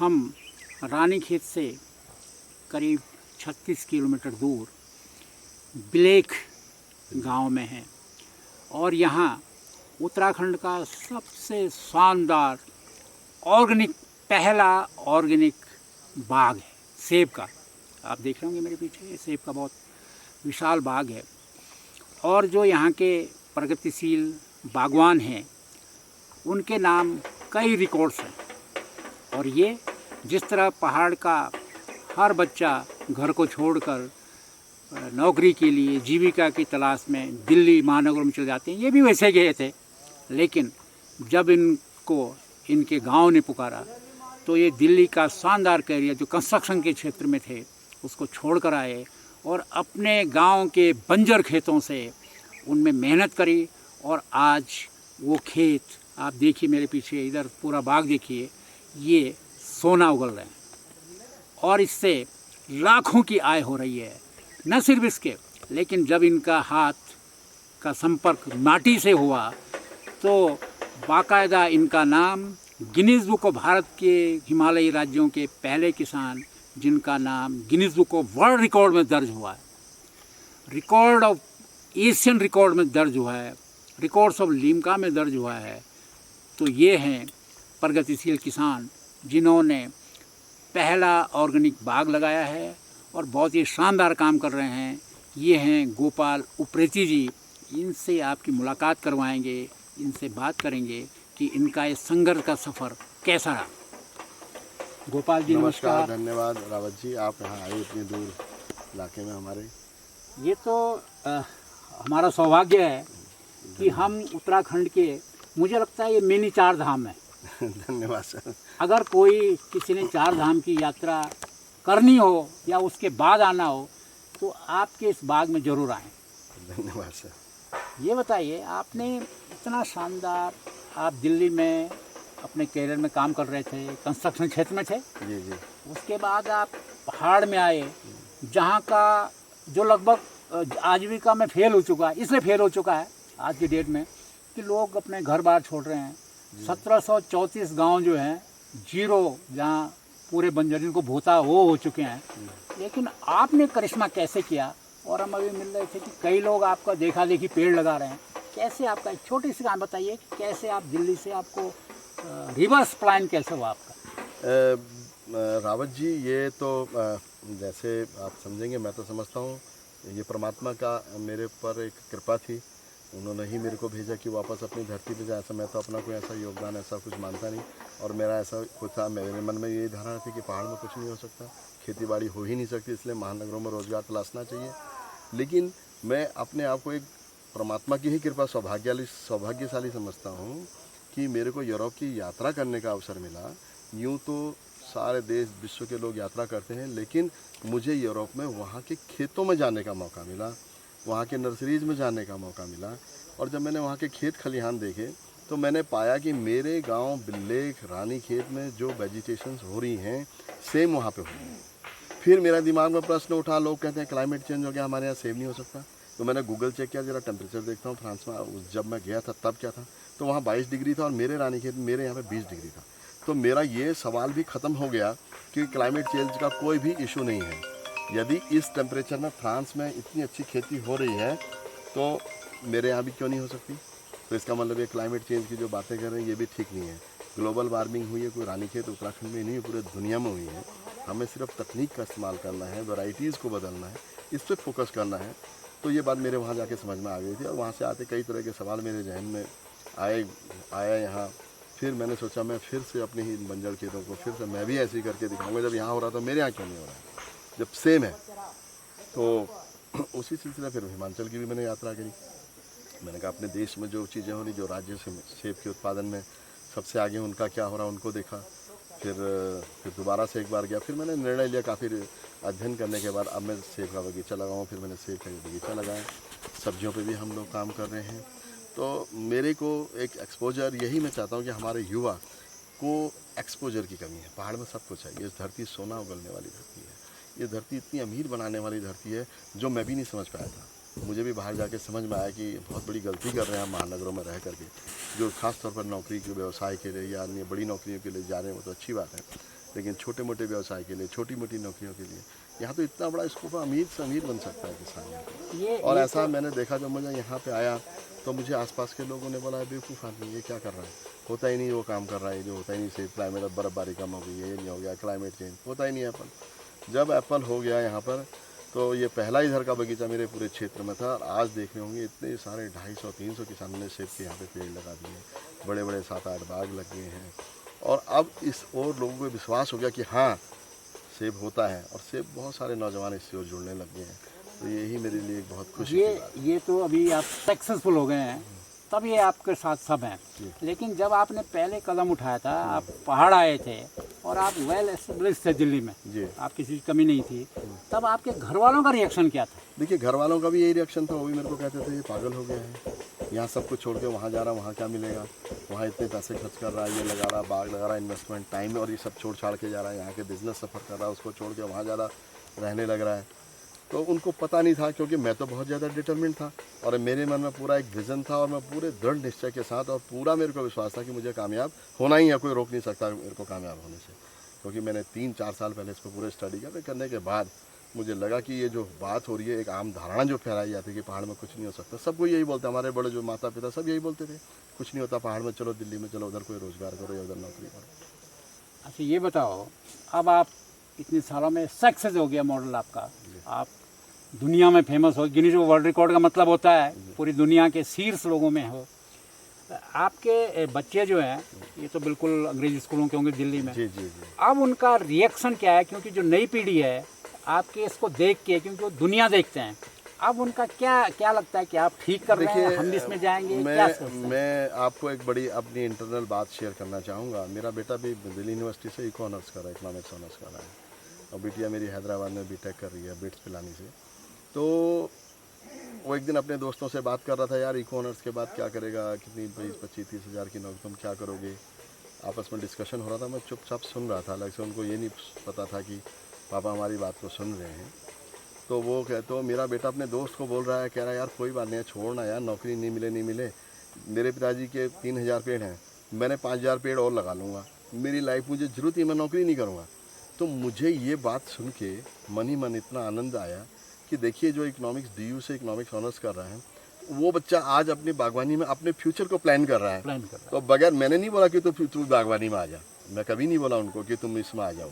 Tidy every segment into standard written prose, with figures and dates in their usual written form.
हम रानीखेत से करीब 36 किलोमीटर दूर बिलेख गांव में हैं और यहाँ उत्तराखंड का सबसे शानदार पहला ऑर्गेनिक बाग है सेब का। आप देख रहे होंगे मेरे पीछे, सेब का बहुत विशाल बाग है। और जो यहाँ के प्रगतिशील बागवान हैं उनके नाम कई रिकॉर्ड्स हैं। और ये जिस तरह पहाड़ का हर बच्चा घर को छोड़कर नौकरी के लिए जीविका की तलाश में दिल्ली महानगर में चले जाते हैं, ये भी वैसे गए थे। लेकिन जब इनको इनके गांव ने पुकारा तो ये दिल्ली का शानदार करियर जो कंस्ट्रक्शन के क्षेत्र में थे उसको छोड़कर आए और अपने गांव के बंजर खेतों से उनमें मेहनत करी। और आज वो खेत आप देखिए मेरे पीछे, इधर पूरा बाग देखिए, ये सोना उगल रहे हैं और इससे लाखों की आय हो रही है। न सिर्फ इसके, लेकिन जब इनका हाथ का संपर्क माटी से हुआ तो बाकायदा इनका नाम गिनीज बुक ऑफ भारत के हिमालयी राज्यों के पहले किसान जिनका नाम Guinness book of world record में दर्ज हुआ है, रिकॉर्ड ऑफ एशियन रिकॉर्ड में दर्ज हुआ है, रिकॉर्ड्स ऑफ लिम्का में दर्ज हुआ है। तो ये हैं प्रगतिशील किसान जिन्होंने पहला ऑर्गेनिक बाग लगाया है और बहुत ही शानदार काम कर रहे हैं। ये हैं गोपाल उप्रेती जी। इनसे आपकी मुलाकात करवाएंगे, इनसे बात करेंगे कि इनका ये संघर्ष का सफ़र कैसा रहा। गोपाल जी नमस्कार। धन्यवाद रावत जी, आप यहाँ आए इतनी दूर इलाके में हमारे। ये तो हमारा सौभाग्य है कि हम उत्तराखंड के, मुझे लगता है ये मिनी 4 धाम है। धन्यवाद सर। अगर कोई किसी ने 4 धाम की यात्रा करनी हो या उसके बाद आना हो तो आपके इस बाग में ज़रूर आएँ। धन्यवाद सर। ये बताइए, आपने इतना शानदार, आप दिल्ली में अपने कैरियर में काम कर रहे थे, कंस्ट्रक्शन क्षेत्र में थे। जी जी। उसके बाद आप पहाड़ में आए जहाँ का जो लगभग आजीविका में फेल हो चुका है, इसलिए फेल हो चुका है आज की डेट में कि लोग अपने घर बार छोड़ रहे हैं। 1734 गांव जो हैं जीरो, जहाँ पूरे बंजरिन को भूता वो हो चुके हैं। लेकिन आपने करिश्मा कैसे किया? और हम अभी मिल रहे थे कि कई लोग आपका देखा देखी पेड़ लगा रहे हैं। कैसे आपका, एक छोटी सी कहानी बताइए कि कैसे आप दिल्ली से, आपको रिवर्स प्लान कैसे हुआ आपका? रावत जी, ये तो जैसे आप समझेंगे, मैं तो समझता हूँ ये परमात्मा का मेरे पर एक कृपा थी। उन्होंने ही मेरे को भेजा कि वापस अपनी धरती पे जाए। ऐसा मैं तो अपना कोई ऐसा योगदान ऐसा कुछ मानता नहीं और मेरा ऐसा कुछ था, मेरे मन में यही धारणा थी कि पहाड़ में कुछ नहीं हो सकता, खेती बाड़ी हो ही नहीं सकती, इसलिए महानगरों में रोज़गार तलाशना चाहिए। लेकिन मैं अपने आप को एक परमात्मा की ही कृपा सौभाग्यशाली समझता हूँ कि मेरे को यूरोप की यात्रा करने का अवसर मिला। यूँ तो सारे देश विश्व के लोग यात्रा करते हैं, लेकिन मुझे यूरोप में वहाँ के खेतों में जाने का मौका मिला, वहाँ के नर्सरीज़ में जाने का मौका मिला। और जब मैंने वहाँ के खेत खलिहान देखे तो मैंने पाया कि मेरे गांव बिल्लेख रानीखेत में जो वेजिटेशंस हो रही हैं सेम वहाँ पे हो रही हैं। फिर मेरा दिमाग में प्रश्न उठा, लोग कहते हैं क्लाइमेट चेंज हो गया, हमारे यहाँ सेब नहीं हो सकता। तो मैंने गूगल चेक किया, जरा टेम्परेचर देखता हूँ फ्रांस में जब मैं गया था तब क्या था, तो वहाँ 22 डिग्री था और मेरे रानीखेत में मेरे यहाँ पे 20 डिग्री था। तो मेरा ये सवाल भी ख़त्म हो गया कि क्लाइमेट चेंज का कोई भी इशू नहीं है। यदि इस टेम्परेचर में फ्रांस में इतनी अच्छी खेती हो रही है तो मेरे यहाँ भी क्यों नहीं हो सकती। तो इसका मतलब ये क्लाइमेट चेंज की जो बातें कर रहे हैं ये भी ठीक नहीं है। ग्लोबल वार्मिंग हुई है, कोई रानीखेत उत्तराखंड में नहीं, पूरे दुनिया में हुई है। हमें सिर्फ तकनीक का इस्तेमाल करना है, वैराइटीज़ को बदलना है, इस पर फोकस करना है। तो ये बात मेरे वहाँ जाके समझ में आ गई थी और वहाँ से आते कई तरह के सवाल मेरे जहन में आया यहाँ। फिर मैंने सोचा मैं फिर से अपने ही बंजर खेतों को फिर से मैं भी ऐसे ही करके दिखाऊंगा। जब यहाँ हो रहा तो मेरे यहाँ क्यों नहीं हो रहा है, जब सेम है। तो उसी सिलसिले फिर हिमाचल की भी मैंने यात्रा करी। मैंने कहा अपने देश में जो चीज़ें हो रही, जो राज्य से सेब के उत्पादन में सबसे आगे उनका क्या हो रहा उनको देखा। फिर दोबारा से एक बार गया। फिर मैंने निर्णय लिया काफ़ी अध्ययन करने के बाद अब मैं सेब का बगीचा लगाऊँ। फिर मैंने सेब का बगीचा लगाया। सब्जियों पे भी हम लोग काम कर रहे हैं। तो मेरे को एक एक्सपोजर, यही मैं चाहता हूँ कि हमारे युवा को एक्सपोजर की कमी है। पहाड़ में सब कुछ है, ये धरती सोना उगलने वाली धरती है, ये धरती इतनी अमीर बनाने वाली धरती है जो मैं भी नहीं समझ पाया था। मुझे भी बाहर जाके समझ में आया कि बहुत बड़ी गलती कर रहे हैं हम महानगरों में रह करके, जो खास तौर पर नौकरी के व्यवसाय के लिए या अन्य बड़ी नौकरियों के लिए जा रहे हैं, वो तो अच्छी बात है। लेकिन छोटे मोटे व्यवसाय के लिए, छोटी मोटी नौकरियों के लिए यहाँ तो इतना बड़ा स्कोप है, अमीर से अमीर बन सकता है किसान यहाँ पे। और ऐसा मैंने देखा जब मुझे यहाँ पे आया तो मुझे आसपास के लोगों ने बोला बेवकूफ़ आदमी ये क्या कर रहा है, होता ही नहीं वो काम कर रहा है, जो होता ही नहीं से क्लाइमेट, अब बर्फबारी कम हो गई है, ये नहीं हो गया, क्लाइमेट चेंज होता ही नहीं एप्पल। जब एप्पल हो गया यहाँ पर तो ये पहला इधर का बगीचा मेरे पूरे क्षेत्र में था। और आज देख रहे होंगे इतने सारे 250-300 किसानों ने सेब के यहाँ पे पेड़ लगा दिए, बड़े बड़े 7-8 बाग लग गए हैं। और अब इस और लोगों को विश्वास हो गया कि हाँ सेब होता है, और सेब बहुत सारे नौजवान इससे और जुड़ने लग गए हैं। तो यही मेरे लिए एक बहुत खुशी की बात है। ये तो अभी आप सक्सेसफुल हो गए हैं, तब ये आपके साथ सब हैं। लेकिन जब आपने पहले कदम उठाया था, आप पहाड़ आए थे और आप वेल एस्टेब्लिश थे दिल्ली में, जी आप किसी की कमी नहीं थी, तब आपके घर वालों का रिएक्शन क्या था? देखिए घर वालों का भी यही रिएक्शन था, वो भी मेरे को कहते थे ये पागल हो गया है, यहाँ सब कुछ छोड़ के वहाँ जा रहा, वहाँ क्या मिलेगा, वहाँ इतने पैसे खर्च कर रहा है, ये लगा रहा, बाग लगा रहा, इन्वेस्टमेंट टाइम और ये सब छोड़ छाड़ के जा रहा है, यहाँ के बिजनेस सफ़र कर रहा है, उसको छोड़ के वहाँ जा रहा, रहने लग रहा है। तो उनको पता नहीं था, क्योंकि मैं तो बहुत ज़्यादा डिटरमिन्ड था और मेरे मन में पूरा एक विज़न था और मैं पूरे दृढ़ निश्चय के साथ और पूरा मेरे को विश्वास था कि मुझे कामयाब होना ही है, कोई रोक नहीं सकता मेरे को कामयाब होने से। क्योंकि मैंने 3-4 साल पहले इसको पूरे स्टडी करने के बाद मुझे लगा कि ये जो बात हो रही है, एक आम धारणा जो फैलाई जाती है कि पहाड़ में कुछ नहीं हो सकता, सबको यही बोलते, हमारे बड़े जो माता पिता सब यही बोलते थे, कुछ नहीं होता पहाड़ में, चलो दिल्ली में चलो, उधर कोई रोज़गार करो या उधर नौकरी करो। अच्छा ये बताओ, अब आप इतने सालों में सक्सेस हो गया मॉडल आपका, आप दुनिया में फेमस हो, गिनीज वर्ल्ड रिकॉर्ड का मतलब होता है पूरी दुनिया के शीर्ष लोगों में हो। आपके बच्चे जो हैं ये तो बिल्कुल अंग्रेजी स्कूलों के होंगे दिल्ली में, जी जी जी। अब उनका रिएक्शन क्या है? क्योंकि जो नई पीढ़ी है आपके इसको देख के, क्योंकि वो दुनिया देखते हैं, अब उनका क्या लगता है कि आप ठीक कर रहे हैं, हम भी इसमें जाएंगे, क्या सोचते हैं? मैं आपको एक बड़ी अपनी इंटरनल बात शेयर करना चाहूँगा। मेरा बेटा भी दिल्ली यूनिवर्सिटी से इको ऑनर्स कर रहा है, इकोनॉमिक्स ऑनर्स कर रहा है, और बेटिया मेरी हैदराबाद में बीटेक कर रही है बिट्स पिलानी से। तो वो एक दिन अपने दोस्तों से बात कर रहा था, यार इको ऑनर्स के बाद क्या करेगा, कितनी 20-25-30 हज़ार की नौकरी, तुम क्या करोगे, आपस में डिस्कशन हो रहा था। मैं चुपचाप सुन रहा था, लगभग उनको ये नहीं पता था कि पापा हमारी बात को सुन रहे हैं। तो वो कहते हो मेरा बेटा अपने दोस्त को बोल रहा है, कह रहा है यार कोई बात नहीं, छोड़ना यार, नौकरी नहीं मिले, मेरे पिताजी के 3000 पेड़ हैं, मैंने 5000 पेड़ और लगा लूँगा, मेरी लाइफ मुझे ज़रूरत ही, मैं नौकरी नहीं करूँगा। तो मुझे ये बात सुन के मन ही मन इतना आनंद आया कि देखिए जो इकोनॉमिक्स DU से इकोनॉमिक्स ऑनर्स कर रहा है, वो बच्चा आज अपनी बागवानी में अपने फ्यूचर को प्लान कर रहा है। तो बगैर, मैंने नहीं बोला कि तू बागवानी में आ जा, मैं कभी नहीं बोला उनको कि तुम इसमें आ जाओ,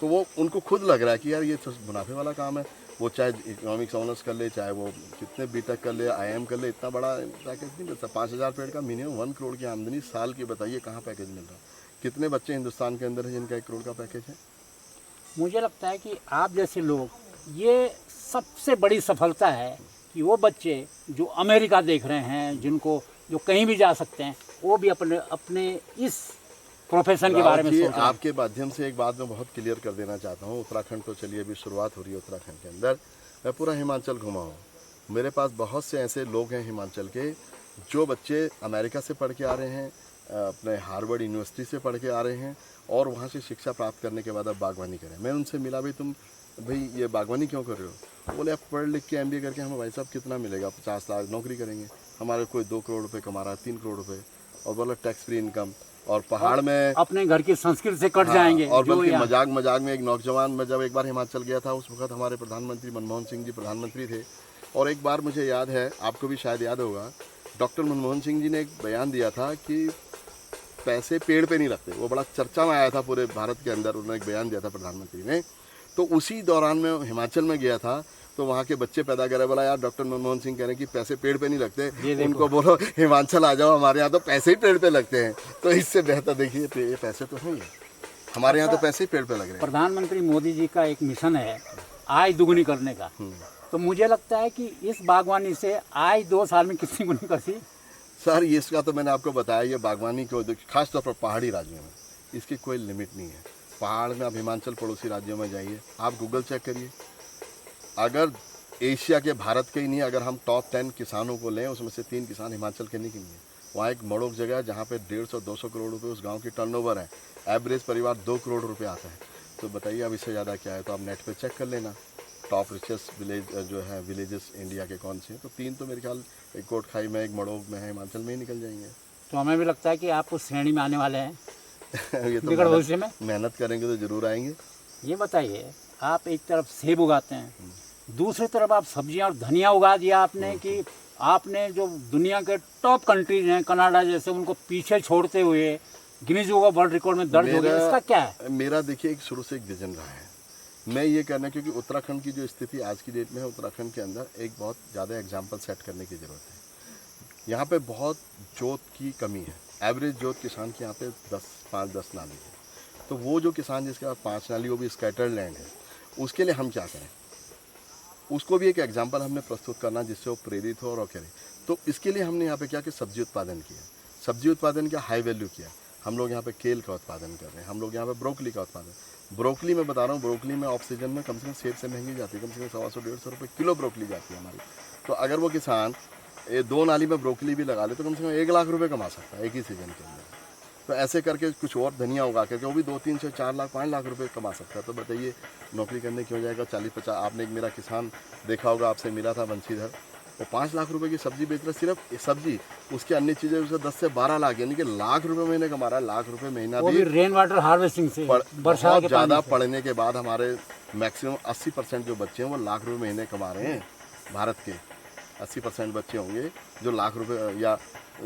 तो वो उनको खुद लग रहा है कि यार ये तो मुनाफे वाला काम है। वो चाहे इकोनॉमिक्स ऑनर्स कर ले, चाहे वो कितने बीटेक कर ले, IIM कर ले, इतना बड़ा पैकेज नहीं मिलता। 5000 पेड़ का मिनिमम 1 करोड़ की आमदनी साल की, बताइए कहाँ पैकेज मिल रहा है? कितने बच्चे हिंदुस्तान के अंदर हैं जिनका 1 करोड़ का पैकेज है? मुझे लगता है कि आप जैसे लोग, ये सबसे बड़ी सफलता है कि वो बच्चे जो अमेरिका देख रहे हैं, जिनको जो कहीं भी जा सकते हैं, वो भी अपने इस प्रोफेशन के बारे में सोच रहे हैं। आपके माध्यम से एक बात मैं बहुत क्लियर कर देना चाहता हूँ। उत्तराखंड तो चलिए अभी शुरुआत हो रही है, उत्तराखंड के अंदर मैं पूरा हिमाचल घुमा हूँ। मेरे पास बहुत से ऐसे लोग हैं हिमाचल के, जो बच्चे अमेरिका से पढ़ के आ रहे हैं, अपने हार्वर्ड यूनिवर्सिटी से पढ़ के आ रहे हैं, और वहाँ से शिक्षा प्राप्त करने के बाद अब बागवानी करें। मैं उनसे मिला, भाई ये बागवानी क्यों कर रहे हो? बोले आप पढ़ लिख के MBA करके हमें भाई साहब कितना मिलेगा, 50 लाख नौकरी करेंगे, हमारे कोई 2 करोड़ रुपए कमा रहा है, 3 करोड़ रुपए, और बोला टैक्स फ्री इनकम, और पहाड़ में अपने घर की संस्कृति से कट जाएंगे। और बल्कि मजाक में एक नौजवान, मैं जब एक बार हिमाचल गया था, उस वक्त हमारे प्रधानमंत्री मनमोहन सिंह जी प्रधानमंत्री थे, और एक बार मुझे याद है, आपको भी शायद याद होगा, डॉक्टर मनमोहन सिंह जी ने एक बयान दिया था कि पैसे पेड़ पे नहीं लगते। वो बड़ा चर्चा में आया था पूरे भारत के अंदर, उन्होंने एक बयान दिया था प्रधानमंत्री ने। तो उसी दौरान मैं हिमाचल में गया था, तो वहाँ के बच्चे पैदा करे, बोला यार डॉक्टर मनमोहन सिंह कह रहे हैं कि पैसे पेड़ पे नहीं लगते, उनको बोलो हिमाचल आ जाओ, हमारे यहाँ तो पैसे ही पेड़ पे लगते हैं। तो इससे बेहतर देखिए ये पैसे तो हैं ही, हमारे यहाँ तो पैसे ही पेड़ पे लग रहे हैं। प्रधानमंत्री मोदी जी का एक मिशन है आय दुगुनी करने का, तो मुझे लगता है कि इस बागवानी से आय 2 साल में कितनी गुनी कर दी? सर इसका तो मैंने आपको बताया, ये बागवानी को खासतौर पर पहाड़ी राज्यों में इसकी कोई लिमिट नहीं है। पहाड़ में आप हिमाचल पड़ोसी राज्यों में जाइए, आप गूगल चेक करिए, अगर एशिया के, भारत के ही नहीं, अगर हम टॉप 10 किसानों को लें, उसमें से 3 किसान हिमाचल के निकलेंगे। वहाँ एक मड़ोक जगह है जहाँ पे 150-200 करोड़ रुपए उस गांव की टर्नओवर है, एवरेज परिवार 2 करोड़ रुपए आता है। तो बताइए अब इससे ज़्यादा क्या है? तो आप नेट पे चेक कर लेना, टॉप रिचेस्ट विलेज जो है विलेजेस इंडिया के कौन से हैं, तो 3 तो मेरे ख्याल एक कोटखाई में, एक मड़ोक में है, हिमाचल में ही निकल जाएंगे। तो हमें भी लगता है कि आप उस श्रेणी में आने वाले हैं। ये तो निकट भविष्य में? मेहनत करेंगे तो जरूर आएंगे। ये बताइए, आप एक तरफ सेब उगाते हैं, दूसरी तरफ आप सब्जियां और धनिया उगा दिया आपने कि आपने जो दुनिया के टॉप कंट्रीज हैं कनाडा जैसे, उनको पीछे छोड़ते हुए Guinness book of world record में दर्ज हो गया, इसका क्या है? मेरा देखिए एक शुरू से एक विजन रहा है, मैं ये कहना, क्योंकि उत्तराखंड की जो स्थिति आज की डेट में है, उत्तराखंड के अंदर एक बहुत ज़्यादा एग्जाम्पल सेट करने की ज़रूरत है। यहाँ पे बहुत जोत की कमी है। एवरेज जोत किसान के यहाँ पे 5-10 नाली है, तो वो जो किसान जिसके पास 5 नाली, वो भी स्कैटर्ड लैंड है, उसके लिए हम क्या करें? उसको भी एक एग्जाम्पल हमने प्रस्तुत करना जिससे वो प्रेरित हो और करे। तो इसके लिए हमने यहाँ पे क्या कि सब्जी उत्पादन किया। सब्जी उत्पादन का हाई वैल्यू किया। हम लोग यहाँ पे केल का उत्पादन कर रहे हैं, हम लोग यहाँ पे ब्रोकली का उत्पादन। ब्रोकली में बता रहा हूँ, ब्रोकली में ऑफ सीजन में कम से कम सेब से महंगी जाती है, कम से कम 150-150 रुपये किलो ब्रोकली जाती है हमारी। तो अगर वो किसान 2 नाली में ब्रोकली भी लगा ले तो कम से कम 1 लाख रुपये कमा सकता है एक ही सीजन के अंदर। तो ऐसे करके कुछ और धनिया उगा करके वो भी 2-3 से 4 लाख 5 लाख रुपए कमा सकता है। तो बताइए नौकरी करने क्यों जाएगा? 40-50। आपने एक मेरा किसान देखा होगा, आपसे मिला था बंशीधर, वो 5 लाख रुपए की सब्जी बेच रहा है, सिर्फ सब्जी, उसकी अन्य चीज़ें उसे 10 से 12 लाख, यानी कि लाख रुपए महीने कमा रहा है। लाख रुपए महीना वो भी रेन वाटर हार्वेस्टिंग से, बहुत ज़्यादा पढ़ने के बाद हमारे मैक्सिमम 80% जो बच्चे हैं वो लाख रुपए महीने कमा रहे हैं। भारत के 80% बच्चे होंगे जो लाख रुपए, या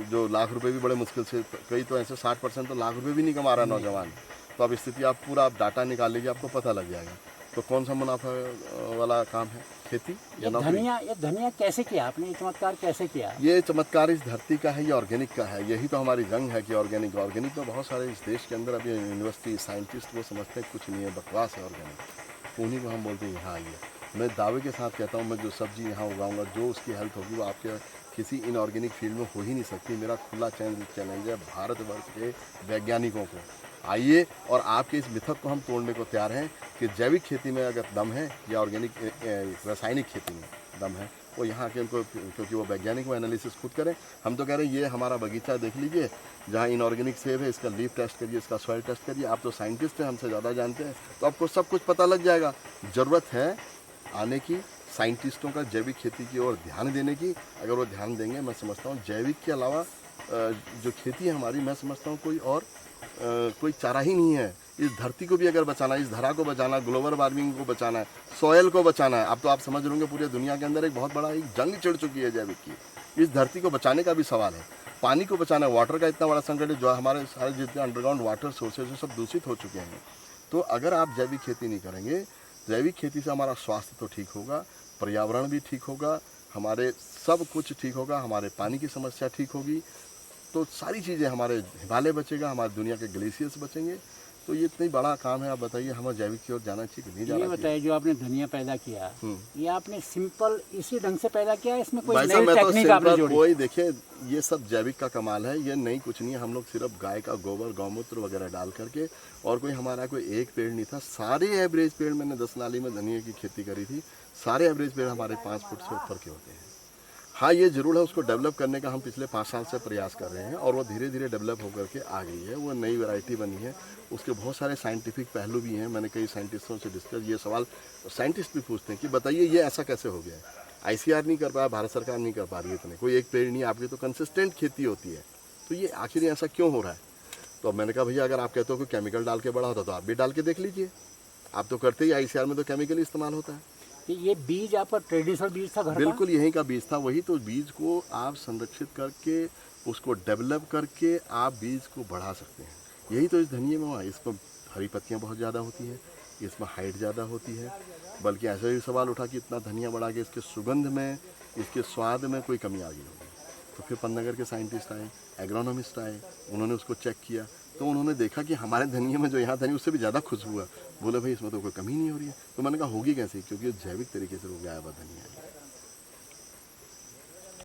जो लाख रुपए भी बड़े मुश्किल से, कई तो ऐसे 60% तो लाख रुपए भी नहीं कमा रहा नौजवान। तो अब स्थिति आप पूरा आप डाटा निकाल लीजिए, आपको पता लग जाएगा। तो कौन सा मुनाफा वाला काम है, खेती या नौकरी? ये धनिया कैसे किया आपने, ये चमत्कार कैसे किया? ये चमत्कार इस धरती का है, ये ऑर्गेनिक का है। यही तो हमारी जंग है कि ऑर्गेनिक में बहुत सारे इस देश के अंदर अभी यूनिवर्सिटी साइंटिस्ट वो समझते हैं कुछ नहीं है, बकवास है ऑर्गेनिक। उन्हीं को हम बोलते हैं यहाँ आइए। मैं दावे के साथ कहता हूँ, मैं जो सब्जी यहाँ उगाऊंगा, जो उसकी हेल्थ होगी वो आपके किसी इनऑर्गेनिक फील्ड में हो ही नहीं सकती। मेरा खुला चैलेंज है भारतवर्ष के वैज्ञानिकों को, आइए और आपके इस मिथक को हम तोड़ने को तैयार हैं कि जैविक खेती में अगर दम है या ऑर्गेनिक रासायनिक खेती में दम है, वो यहाँ के उनको, क्योंकि वो वैज्ञानिक वो एनालिसिस खुद करें। हम तो कह रहे हैं ये हमारा बगीचा देख लीजिए, जहाँ इनऑर्गेनिक सेब है, इसका लीफ टेस्ट करिए, इसका सॉइल टेस्ट करिए। आप तो साइंटिस्ट हैं, हमसे ज़्यादा जानते हैं, तो आपको सब कुछ पता लग जाएगा। ज़रूरत है आने की साइंटिस्टों का जैविक खेती की ओर ध्यान देने की। अगर वो ध्यान देंगे, मैं समझता हूँ जैविक के अलावा जो खेती है हमारी, मैं समझता हूँ कोई चारा ही नहीं है। इस धरती को भी अगर बचाना है, इस धरा को बचाना, ग्लोबल वार्मिंग को बचाना है, सॉयल को बचाना है। अब तो आप समझ रहे होंगे पूरे दुनिया के अंदर एक बहुत बड़ा एक जंग छिड़ चुकी है जैविक की। इस धरती को बचाने का भी सवाल है, पानी को बचाना है। वाटर का इतना बड़ा संकट है, जो हमारे सारे जितने अंडरग्राउंड वाटर सोर्सेज हैं सब दूषित हो चुके हैं। तो अगर आप जैविक खेती नहीं करेंगे, जैविक खेती से हमारा स्वास्थ्य तो ठीक होगा, पर्यावरण भी ठीक होगा, हमारे सब कुछ ठीक होगा, हमारे पानी की समस्या ठीक होगी, तो सारी चीज़ें, हमारे हिमालय बचेगा, हमारी दुनिया के ग्लेशियर्स बचेंगे। तो ये इतनी बड़ा काम है। आप बताइए हमें जैविक की ओर जाना चाहिए कि नहीं जाना चाहिए? ये बताइए, जो आपने धनिया पैदा किया, ये आपने सिंपल इसी ढंग से पैदा किया, इसमें कोई भाई नई साहब, मैं तो टेक्निक आपने जोड़ी? कोई देखिए, ये सब जैविक का कमाल है, ये नहीं कुछ नहीं है। हम लोग सिर्फ गाय का गोबर, गौमूत्र वगैरह डाल करके, और कोई हमारा कोई एक पेड़ नहीं था। सारे एवरेज पेड़, मैंने 10 नाली में धनिया की खेती करी थी, सारे एवरेज पेड़ हमारे 5 फुट से ऊपर के होते हैं। हाँ, ये ज़रूर है, उसको डेवलप करने का हम पिछले 5 साल से प्रयास कर रहे हैं, और वो धीरे धीरे डेवलप होकर के आ गई है। वो नई वैरायटी बनी है, उसके बहुत सारे साइंटिफिक पहलू भी हैं। मैंने कई साइंटिस्टों से डिस्कस, ये सवाल साइंटिस्ट भी पूछते हैं कि बताइए ये ऐसा कैसे हो गया है। ICR नहीं कर पाया, भारत सरकार नहीं कर पा रही है इतने, कोई एक पेड़ नहीं, आपकी तो कंसिस्टेंट खेती होती है, तो ये आखिर ऐसा क्यों हो रहा है? तो मैंने कहा भैया, अगर आप कहते हो कि केमिकल डाल के बड़ा होता तो आप भी डाल के देख लीजिए। आप तो करते ही, ICR में तो केमिकल ही इस्तेमाल होता है। ये बीज आपका ट्रेडिशनल बीज था घर का? बिल्कुल यहीं का बीज था। वही तो बीज को आप संरक्षित करके, उसको डेवलप करके आप बीज को बढ़ा सकते हैं। यही तो इस धनिये में हुआ। इसमें हरी पत्तियां बहुत ज़्यादा होती हैं, इसमें हाइट ज़्यादा होती है। बल्कि ऐसा भी सवाल उठा कि इतना धनिया बढ़ा के इसके सुगंध में, इसके स्वाद में कोई कमी आ गई होगी। तो फिर पन्नागर के साइंटिस्ट आए, एग्रोनॉमिस्ट आए, उन्होंने उसको चेक किया, तो उन्होंने देखा कि हमारे धनिया में जो यहाँ धनिया उससे भी ज़्यादा खुशबू है। बोले भाई इसमें तो कोई कमी नहीं हो रही है। तो मैंने कहा होगी कैसे, क्योंकि जैविक तरीके से उगाया हुआ धनिया है।